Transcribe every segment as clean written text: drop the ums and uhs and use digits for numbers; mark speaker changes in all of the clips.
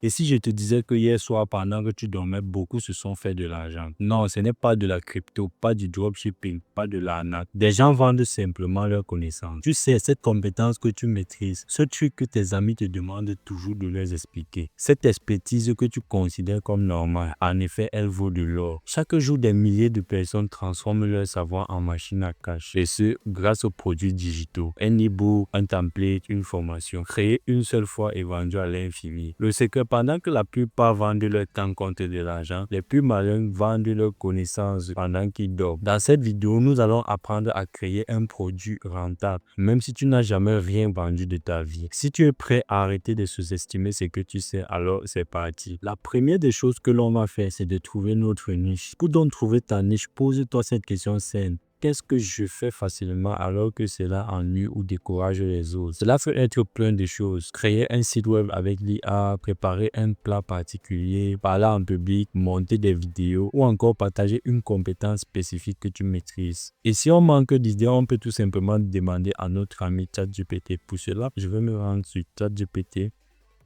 Speaker 1: Et si je te disais que hier soir, pendant que tu dormais, beaucoup se sont fait de l'argent? Non, ce n'est pas de la crypto, pas du dropshipping, pas de l'arnaque. Des gens vendent simplement leurs connaissances. Tu sais, cette compétence que tu maîtrises, ce truc que tes amis te demandent toujours de leur expliquer, cette expertise que tu considères comme normale, en effet, elle vaut de l'or. Chaque jour, des milliers de personnes transforment leur savoir en machine à cash. Et ce, grâce aux produits digitaux. Un e-book, un template, une formation, créée une seule fois et vendue à l'infini. Le secret, pendant que la plupart vendent leur temps contre de l'argent, les plus malins vendent leurs connaissances pendant qu'ils dorment. Dans cette vidéo, nous allons apprendre à créer un produit rentable, même si tu n'as jamais rien vendu de ta vie. Si tu es prêt à arrêter de sous-estimer ce que tu sais, alors c'est parti. La première des choses que l'on va faire, c'est de trouver notre niche. Pour donc trouver ta niche, pose-toi cette question saine. Qu'est-ce que je fais facilement alors que cela ennuie ou décourage les autres? Cela peut être plein de choses. Créer un site web avec l'IA, préparer un plat particulier, parler en public, monter des vidéos ou encore partager une compétence spécifique que tu maîtrises. Et si on manque d'idées, on peut tout simplement demander à notre ami ChatGPT. Pour cela, je vais me rendre sur ChatGPT.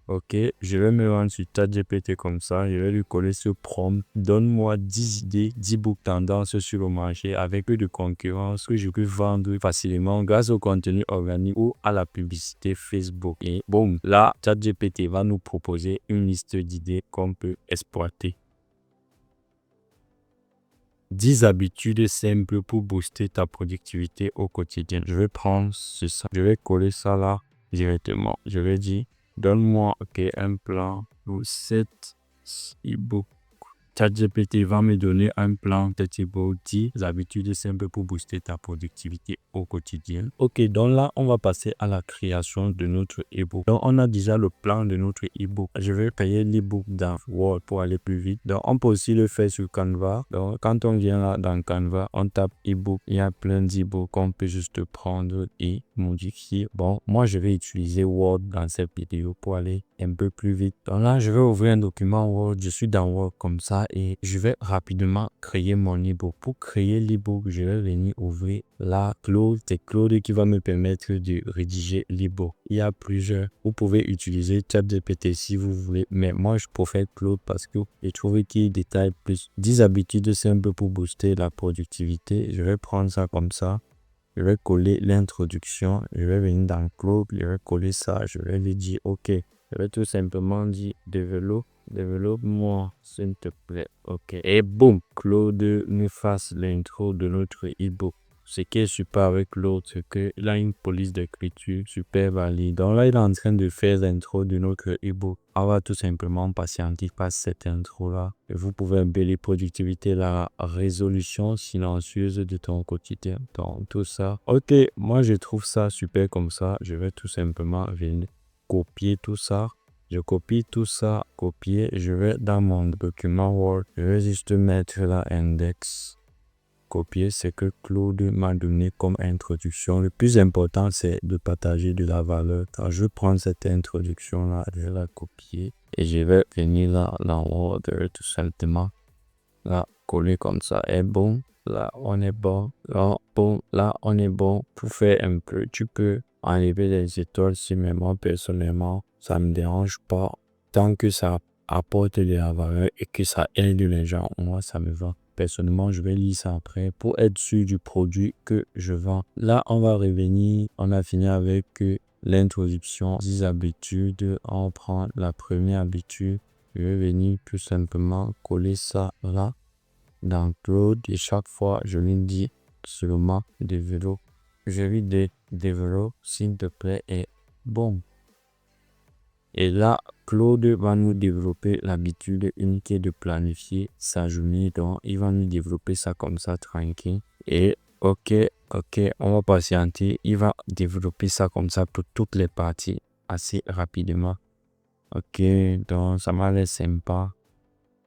Speaker 1: Ok, je vais me rendre sur ChatGPT comme ça, je vais lui coller ce prompt. Donne-moi 10 idées, 10 books tendances sur le marché avec peu de concurrence que je peux vendre facilement grâce au contenu organique ou à la publicité Facebook. Et boum, là, ChatGPT va nous proposer une liste d'idées qu'on peut exploiter. 10 habitudes simples pour booster ta productivité au quotidien. Je vais prendre ça, je vais coller ça là directement. Je vais dire, donne-moi un plan ou 7 e-books. ChatGPT va me donner un plan de type 10 habitudes simples pour booster ta productivité au quotidien. Ok, donc là, on va passer à la création de notre e-book. Donc, on a déjà le plan de notre e-book. Je vais payer l'e-book dans Word pour aller plus vite. Donc, on peut aussi le faire sur Canva. Donc, quand on vient là dans Canva, on tape e-book. Il y a plein d'e-books qu'on peut juste prendre et modifier. Bon, moi, je vais utiliser Word dans cette vidéo pour aller un peu plus vite. Donc là, je vais ouvrir un document Word. Je suis dans Word comme ça et je vais rapidement créer mon e-book. Pour créer l'e-book, je vais venir ouvrir la Claude. C'est Claude qui va me permettre de rédiger l'e-book. Il y a plusieurs. Vous pouvez utiliser ChatGPT si vous voulez, mais moi, je préfère Claude parce que je trouve qu'il détaille plus. 10 habitudes simples pour booster la productivité. Je vais prendre ça comme ça. Je vais coller l'introduction. Je vais venir dans Claude. Je vais coller ça. Je vais lui dire OK. Je vais tout simplement dire développe-moi, s'il te plaît. OK. Et boum, Claude nous fasse l'intro de notre e-book. Ce qui est super avec Claude, c'est qu'il a une police d'écriture super valide. Donc là, il est en train de faire l'intro de notre e-book. On va tout simplement patienter par cette intro-là. Et vous pouvez embellir productivité, la résolution silencieuse de ton quotidien. Donc, tout ça. OK, moi, je trouve ça super comme ça. Je vais tout simplement venir copier tout ça. Je copie tout ça, copier. Je vais dans mon document Word. Je vais juste mettre la index. Copier ce que Claude m'a donné comme introduction. Le plus important, c'est de partager de la valeur. Quand je prends cette introduction-là, je vais la copier et je vais venir là dans Word tout simplement. Là, coller comme ça est bon. Là, on est bon. Là, bon. Là, on est bon. Pour faire un peu, tu peux enlever les étoiles si, mais moi, personnellement, ça me dérange pas. Tant que ça apporte de la valeur et que ça aide les gens, moi, ça me va. Personnellement, je vais lire ça après pour être sûr du produit que je vends. Là, on va revenir. On a fini avec l'introduction 10 habitudes. On prend la première habitude. Je vais venir tout simplement coller ça là dans Claude et chaque fois je lui dis seulement développe. Je lui dis développe s'il te plaît et bon. Et là, Claude va nous développer l'habitude unique de planifier sa journée. Donc, il va nous développer ça comme ça tranquille. Et ok, on va patienter. Il va développer ça comme ça pour toutes les parties assez rapidement. Ok, donc ça m'a l'air sympa.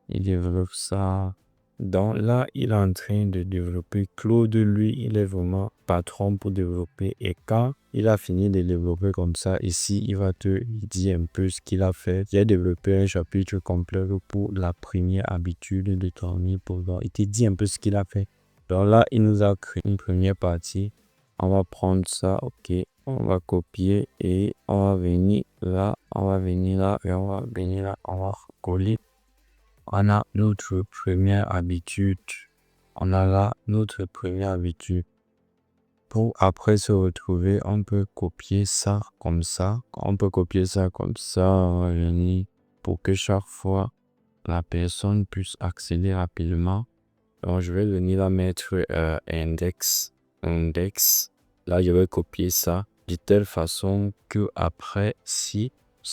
Speaker 1: Il développe ça. Donc là, il est en train de développer. Claude, lui, il est vraiment patron pour développer. Et quand il a fini de développer comme ça, ici, il va te dire un peu ce qu'il a fait. J'ai développé un chapitre complet pour la première habitude de dormir pour voir. Il te dit un peu ce qu'il a fait. Donc là, il nous a créé une première partie. On va prendre ça, ok. On va copier et on va venir là, on va venir là et on va venir là, on va coller. On a notre première habitude. On a là notre première habitude. Pour après se retrouver, on peut copier ça comme ça. On peut copier ça comme ça, on va venir pour que chaque fois la personne puisse accéder rapidement. Donc, je vais venir là mettre index. Là, je vais copier ça de telle façon que après, si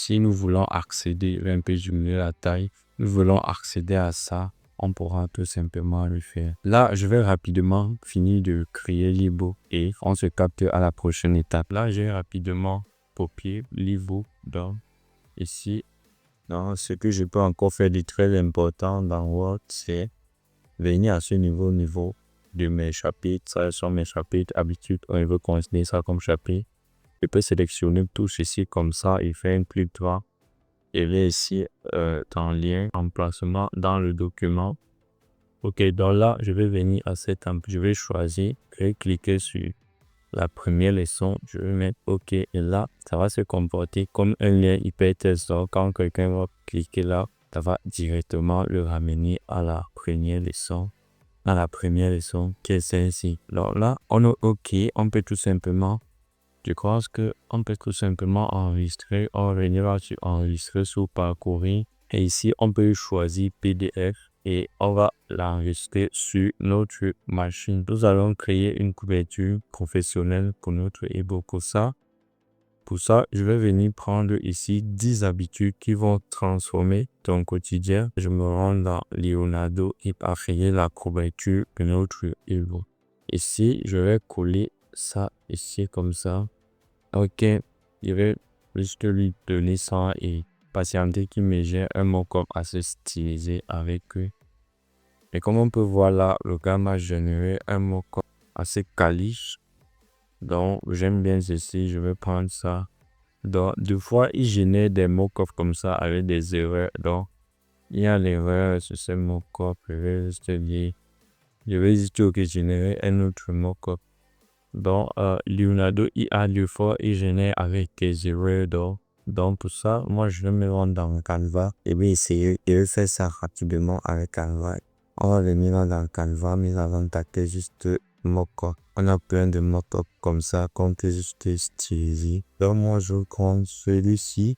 Speaker 1: nous voulons accéder, je vais un peu diminuer la taille, nous voulons accéder à ça, on pourra tout simplement le faire. Là, je vais rapidement finir de créer l'ebook et on se capte à la prochaine étape. Là, j'ai rapidement copié l'ebook dans ici. Donc, ce que je peux encore faire de très important dans Word, c'est venir à ce niveau de mes chapitres. Ça sont mes chapitres. Habitude, on veut considérer ça comme chapitre. Je peux sélectionner tout ceci comme ça et faire un clic droit. Et là ici, dans lien, emplacement dans le document. Ok, donc là, je vais venir à cette je vais choisir, je vais cliquer sur la première leçon, je vais mettre OK. Et là, ça va se comporter comme un lien hypertexte. Donc, quand quelqu'un va cliquer là, ça va directement le ramener à la première leçon. Qui est celle-ci. Alors là, on est OK. On peut tout simplement, je crois qu'on peut tout simplement enregistrer. On va venir là sur enregistrer sur parcourir. Et ici, on peut choisir PDF et on va l'enregistrer sur notre machine. Nous allons créer une couverture professionnelle pour notre ebook. Pour ça, je vais venir prendre ici 10 habitudes qui vont transformer ton quotidien. Je me rends dans Leonardo et créer la couverture de notre ebook. Ici, je vais coller ça ici comme ça. Ok, je vais juste lui donner ça et patienter qu'il me gère un mot-cop assez stylisé avec eux. Et comme on peut voir là, le gars m'a généré un mot-cop assez quali. Donc, j'aime bien ceci, je vais prendre ça. Donc, deux fois, il génère des mock-ups comme ça avec des erreurs. Donc, il y a l'erreur sur ce mock-up. Je vais juste dire, je vais juste générer un autre mock-up. Donc, Leonardo, il a deux fois, il génère avec des erreurs. Donc, pour ça, moi, je vais me rendre dans Canva et bien essayer de faire ça rapidement avec Canva. On va venir dans Canva, mais avant d'attaquer juste mock-up. On a plein de mock-up comme ça qu'on peut juste styliser. Donc, moi, je prends celui-ci.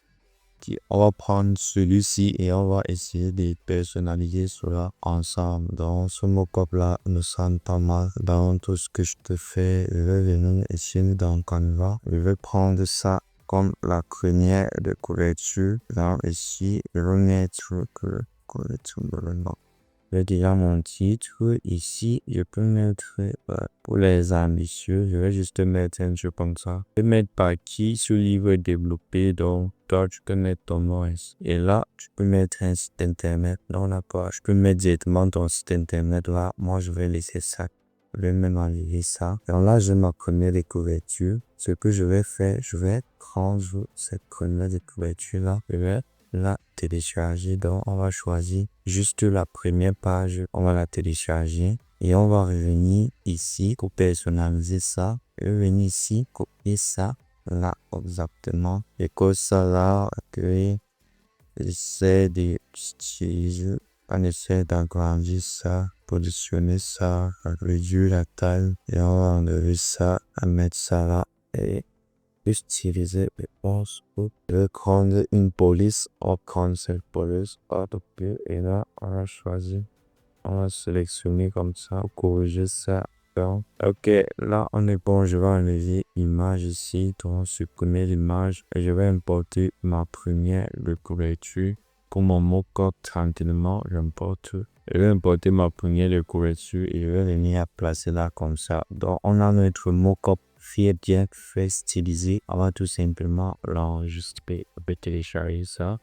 Speaker 1: On va prendre celui-ci et on va essayer de personnaliser cela ensemble. Donc, ce mock-up là me semble pas mal. Dans tout ce que je te fais, je vais venir essayer dans Canva. Je vais prendre ça comme la première de couverture. Là, ici, je vais mettre que couverture de nom. J'ai déjà mon titre. Ici, je peux mettre pour les ambitieux. Je vais juste mettre un truc comme ça. Je vais mettre par qui ce livre est développé. Donc, toi, tu peux mettre ton nom. Et là, tu peux mettre un site internet. Non, là, pas. Je peux mettre directement ton site internet là. Moi, je vais laisser ça. Je vais même enlever ça. Donc là, j'ai ma première de couverture. Ce que je vais faire, je vais prendre cette première de couverture là. Je vais la télécharger. Donc, on va choisir juste la première page. On va la télécharger. Et on va revenir ici pour personnaliser ça. Je vais venir ici, copier ça. Là, exactement. Et que ça là, que j'essaie de styliser. On essaie d'agrandir ça, positionner ça, réduire la taille. Et on va enlever ça, à mettre ça là. Et styliser, je pense. Je vais prendre une police, on va prendre cette police, et là, on va choisir. On va sélectionner comme ça, corriger ça. Donc, ok, là, on est bon. Je vais enlever l'image ici. Donc, supprimer l'image et je vais importer ma première de couverture. Pour mon mock-up, tranquillement, j'importe. Je vais importer ma première de couverture et je vais venir à placer là comme ça. Donc, on a notre mock-up bien fait stylisé. On va tout simplement l'enregistrer. On peut télécharger ça.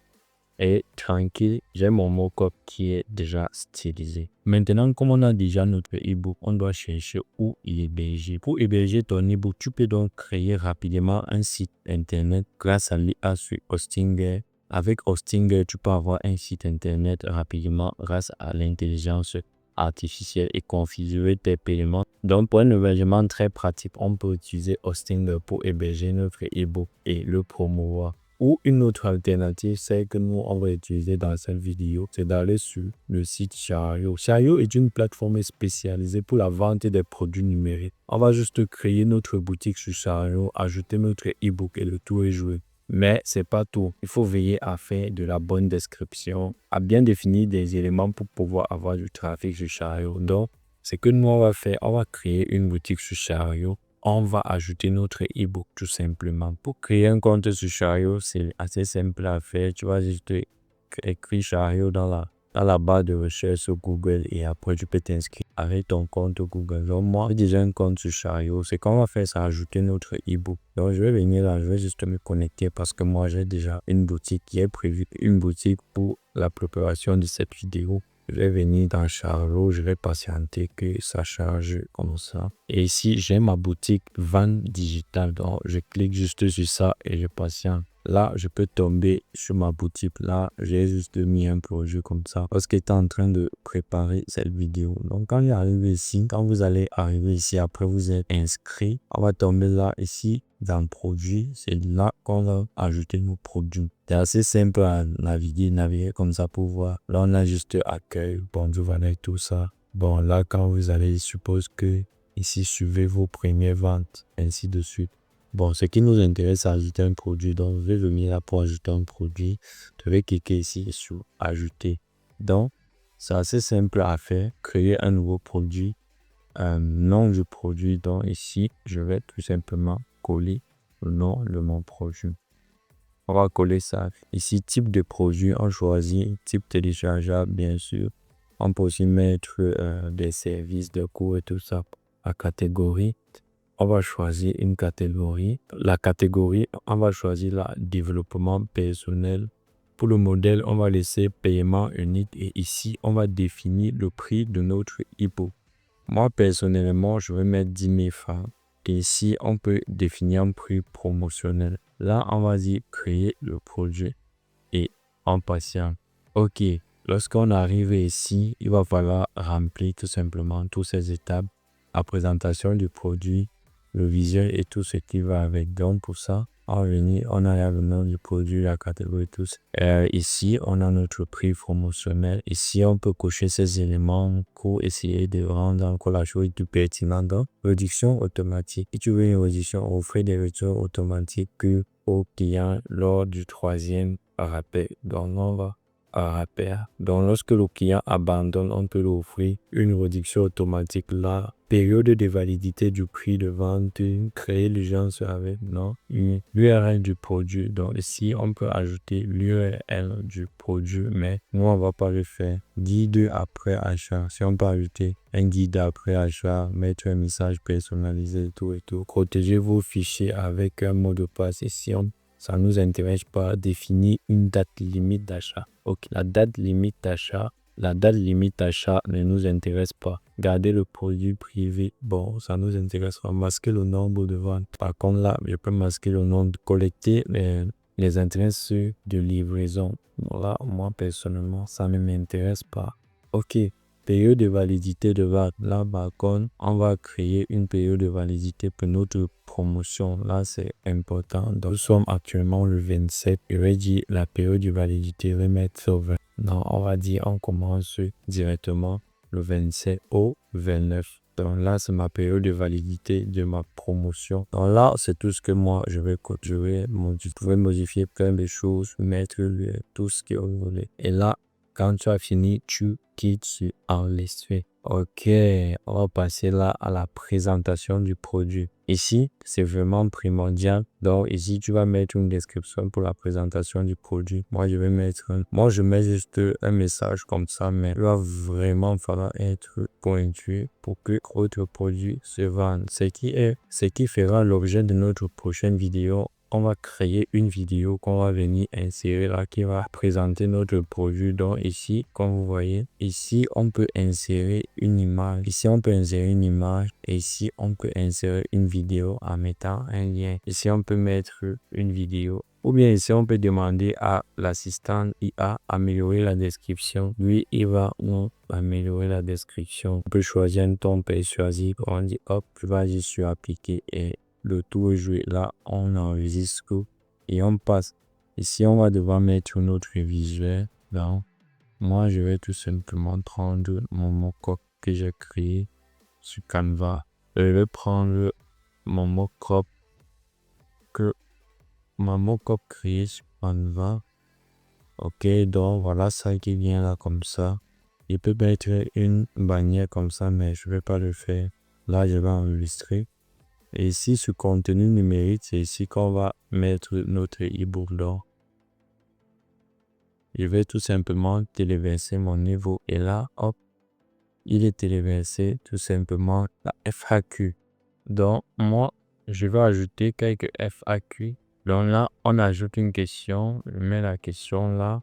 Speaker 1: Et tranquille, j'ai mon mock-up qui est déjà stylisé. Maintenant, comme on a déjà notre ebook, on doit chercher où il est hébergé. Pour héberger ton ebook, tu peux donc créer rapidement un site internet grâce à l'IA sur Hostinger. Avec Hostinger, tu peux avoir un site internet rapidement grâce à l'intelligence artificielle et configurer tes paiements. Donc, pour un hébergement très pratique, on peut utiliser Hostinger pour héberger notre e-book et le promouvoir. Ou une autre alternative, c'est que nous, on va utiliser dans cette vidéo, c'est d'aller sur le site Chariot. Chariot est une plateforme spécialisée pour la vente des produits numériques. On va juste créer notre boutique sur Chariot, ajouter notre e-book et le tour est joué. Mais c'est pas tout. Il faut veiller à faire de la bonne description, à bien définir des éléments pour pouvoir avoir du trafic sur Chariot. Donc, ce que nous, on va faire, on va créer une boutique sur Chariot. On va ajouter notre e-book tout simplement. Pour créer un compte sur Chariot, c'est assez simple à faire. Tu vas juste écrire Chariot dans la barre de recherche sur Google et après tu peux t'inscrire avec ton compte Google. Donc moi, j'ai déjà un compte sur Chariot. Ce qu'on va faire, c'est ajouter notre e-book. Donc je vais venir là, je vais juste me connecter parce que moi, j'ai déjà une boutique qui est prévue, une boutique pour la préparation de cette vidéo. Je vais venir dans Chariot, je vais patienter que ça charge comme ça. Et ici, j'ai ma boutique vente digitale. Donc, je clique juste sur ça et je patiente. Là, je peux tomber sur ma boutique. Là, j'ai juste mis un projet comme ça parce qu'il était en train de préparer cette vidéo. Donc, quand vous allez arriver ici, après vous êtes inscrit, on va tomber là, ici, dans le produit. C'est là qu'on va ajouter nos produits. C'est assez simple à naviguer comme ça pour voir. Là, on a juste accueil, bonjour, voilà, tout ça. Bon, là, quand vous allez, il suppose que ici, suivez vos premières ventes, ainsi de suite. Bon, ce qui nous intéresse, c'est ajouter un produit. Donc, je vais venir là pour ajouter un produit. Je vais cliquer ici sur ajouter. Donc, c'est assez simple à faire. Créer un nouveau produit. Nom du produit. Donc, ici, je vais tout simplement coller le nom de mon produit. On va coller ça. Ici, type de produit, on choisit type téléchargeable, bien sûr. On peut aussi mettre des services de cours et tout ça. La catégorie, on va choisir une catégorie. La catégorie, on va choisir le développement personnel. Pour le modèle, on va laisser paiement unique et ici, on va définir le prix de notre e-book. Moi, personnellement, je vais mettre 10 000 francs. Et ici, on peut définir un prix promotionnel. Là, on va dire créer le produit et en patient. OK. Lorsqu'on arrive ici, il va falloir remplir tout simplement toutes ces étapes. La présentation du produit, le visuel et tout ce qui va avec. Donc, pour ça, on a le nom du produit, la catégorie, tout ça. Ici, on a notre prix promotionnel. Ici, on peut cocher ces éléments pour essayer de rendre encore la chose plus pertinente. Donc, réduction automatique. Si tu veux une réduction, offrez des réductions automatiques aux clients lors du 3e rappel. Donc, on va rappel. Donc, lorsque le client abandonne, on peut lui offrir une réduction automatique là. Période de validité du prix de vente, créer l'urgence avec l'URL du produit. Donc ici, on peut ajouter l'URL du produit, mais nous, on va pas le faire. Guide après achat. Si on peut ajouter un guide après achat, mettre un message personnalisé et tout. Protéger vos fichiers avec un mot de passe. Ici, ça nous intéresse pas. Définir une date limite d'achat. Ok, la date limite d'achat ne nous intéresse pas. Garder le produit privé, bon, ça nous intéressera. Masquer le nombre de ventes. Par contre, là, je peux masquer le nombre, collecter les adresses de livraison. Bon, là, moi, personnellement, ça ne m'intéresse pas. Ok. Période de validité de vente. Là, par contre, on va créer une période de validité pour notre promotion. Là, c'est important. Donc, nous sommes actuellement le 27. Je vais dire la période de validité, je vais mettre au 20. Non, on va dire, on commence directement le 27 au 29. Donc là, c'est ma période de validité de ma promotion. Donc là, c'est tout ce que moi, je vais modifier plein de choses, mettre tout ce que vous voulez. Et là, quand tu as fini, tu quittes sur enregistrer. Ok, on va passer là à la présentation du produit. Ici, c'est vraiment primordial. Donc ici, tu vas mettre une description pour la présentation du produit. Moi, je mets juste un message comme ça, mais il va vraiment falloir être pointu pour que votre produit se vende. Ce qui fera l'objet de notre prochaine vidéo. On va créer une vidéo qu'on va venir insérer là qui va présenter notre produit. Donc ici, comme vous voyez, ici on peut insérer une image. Ici on peut insérer une image et ici on peut insérer une vidéo en mettant un lien. Ici on peut mettre une vidéo Ou bien ici, on peut demander à l'assistant IA améliorer la description. Lui, il va nous améliorer la description. On peut choisir un ton persuasif. On dit hop, je vais agir sur appliquer et le tour est joué. Là, on enregistre et on passe. Ici, on va devoir mettre notre visuel. Donc, moi, je vais tout simplement prendre mon mock-up que j'ai créé sur Canva. Je vais prendre mon mock-up créé sur Canva. Ok, donc voilà ça qui vient là comme ça. Il peut mettre une bannière comme ça, mais je ne vais pas le faire. Là, je vais enregistrer. Et ici, ce contenu numérique, c'est ici qu'on va mettre notre e-book. Donc, je vais tout simplement téléverser mon niveau. Et là, hop, il est téléversé tout simplement la FAQ. Donc, moi, je vais ajouter quelques FAQ. Donc là, on ajoute une question. Je mets la question là.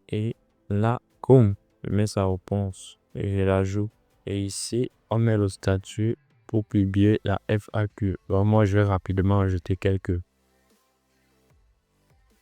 Speaker 1: Et là, comme je mets sa réponse et je l'ajoute. Et ici, on met le statut pour publier la FAQ. Donc moi, je vais rapidement ajouter quelques.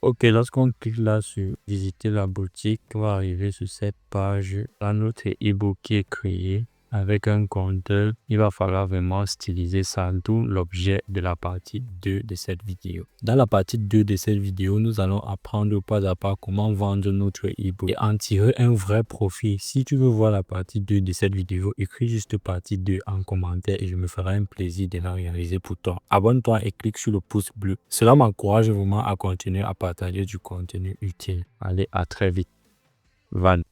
Speaker 1: Ok, lorsqu'on clique là sur visiter la boutique, on va arriver sur cette page. Là, notre e-book qui est créé avec un compteur. Il va falloir vraiment styliser ça, d'où l'objet de la partie 2 de cette vidéo. Dans la partie 2 de cette vidéo, nous allons apprendre pas à pas comment vendre notre e-book et en tirer un vrai profit. Si tu veux voir la partie 2 de cette vidéo, écris juste partie 2 en commentaire et je me ferai un plaisir de la réaliser pour toi. Abonne-toi et clique sur le pouce bleu. Cela m'encourage vraiment à continuer à partager du contenu utile. Allez, à très vite. Van.